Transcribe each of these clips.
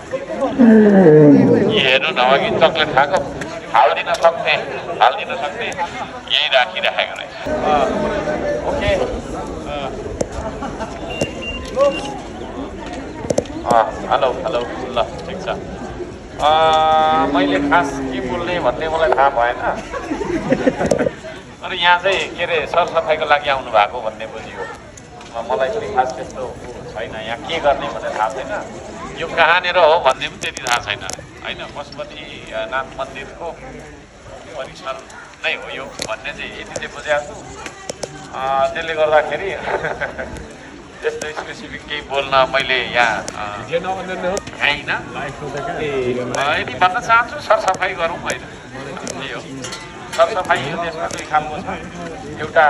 हेर्नु न अघि चक्लेट खाएको हालिदिन सक्ने यही राखिराखेको रहेछ। ओके हेलो हेलो ल ठिक छ। मैले खास के बोल्ने भन्ने मलाई थाहा भएन, तर यहाँ चाहिँ के अरे सरसफाइको लागि आउनु भएको भन्ने बुझियो। मलाई पनि खास त्यस्तो छैन, यहाँ के गर्ने भन्ने थाहा छैन, यो कहाँनिर हो भन्ने पनि त्यति थाहा छैन होइन। पशुपतिनाथ मन्दिरको परिसर नै हो यो भन्ने चाहिँ यति चाहिँ बुझेको छु। त्यसले गर्दाखेरि त्यस्तो स्पेसिफिक केही बोल्न मैले यहाँ होइन। यदि भन्न चाहन्छु सरसफाइ गरौँ होइन, त्यही हो। सरसफाइ यो देशमा दुई खालको छ, एउटा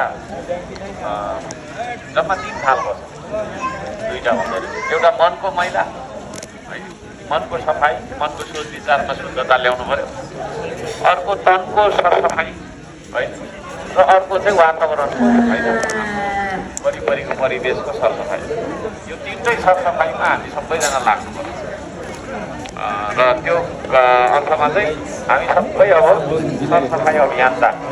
जम्मा 3 खालको छ, दुईवटा भन्दैन। एउटा मनको मैला है, मनको सफाइ, मनको सोच विचारमा शुद्धता ल्याउनु पर्यो। अर्को तनको सरसफाइ होइन, र अर्को चाहिँ वातावरणको होइन, वरिपरिको परिवेशको सरसफाइ। यो तिनटै सरसफाइमा हामी सबैजना लाग्नुपर्छ। र त्यो अर्थमा चाहिँ हामी सबै अब सरसफाइ अभियानदाको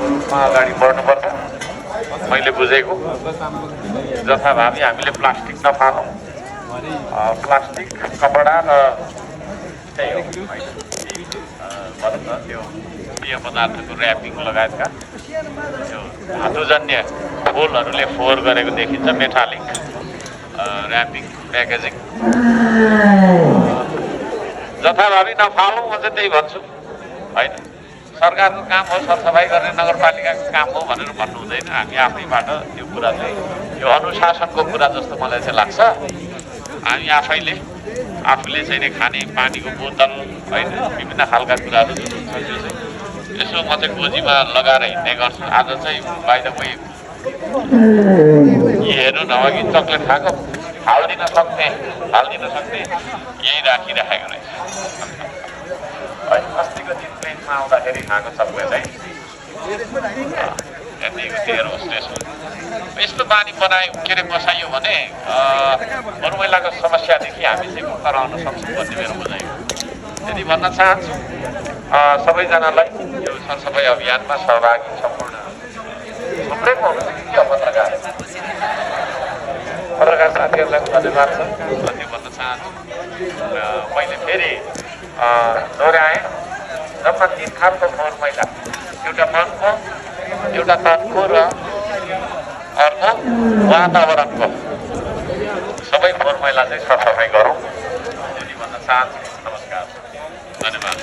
रूपमा अगाडि बढ्नुपर्छ। मैले बुझेको जथाभावी हामीले प्लास्टिक नफालौँ, प्लास्टिक कपडा र त्यही हो होइन, भनौँ न त्यो पेय पदार्थको ऱ्यापिङ लगायतका त्यो धातुजन्य फुलहरूले फोहोर गरेको देखिन्छ, मेटालिक ऱ्यापिङ प्याकेजिङ जथाभावी नफालौँ। म चाहिँ त्यही भन्छु होइन। सरकारको काम हो सरसफाइ गर्ने, नगरपालिकाको काम हो भनेर भन्नु हुँदैन। हामी आफैबाट त्यो कुरा चाहिँ यो अनुशासनको कुरा जस्तो मलाई चाहिँ लाग्छ। हामी आफूले चाहिँ नि खाने पानीको बोतल होइन, विभिन्न खालका कुराहरू जुन हुन्छ त्यो चाहिँ यसो म चाहिँ गोजीमा लगाएर हिँड्ने गर्छु। आज चाहिँ बाहिर कोही हेर्नु न अघि चक्लेट खाएको हालिदिन सक्ने यही राखिराखेको रहेछ। अस्तिको दिन ट्रेनमा आउँदाखेरि खाएको चक्लेट है, एयर होस्टेस यस्तो बानी बनायो के अरे बसाइयो भने अरू महिलाको समस्यादेखि हामी चाहिँ मुक्त रहन सक्छौँ भन्ने मेरो बुझाइ हो। यदि भन्न चाहन्छु सबैजनालाई यो सरसफाइ अभियानमा सहभागी सम्पूर्ण थुप्रै हुनुहुन्छ कि पत्रकार साथीहरूलाई धन्यवाद छ भन्ने भन्न चाहन्छु। मैले फेरि दोहोऱ्याएँ, जम्मा 3 खालको फोहोर मैला, एउटा मनको, एउटा तनको र अर्को वातावरणको सबै फोहोर मैला चाहिँ सरसफाइ गरौँ यदि भन्न चाहन्छु। नमस्कार, धन्यवाद।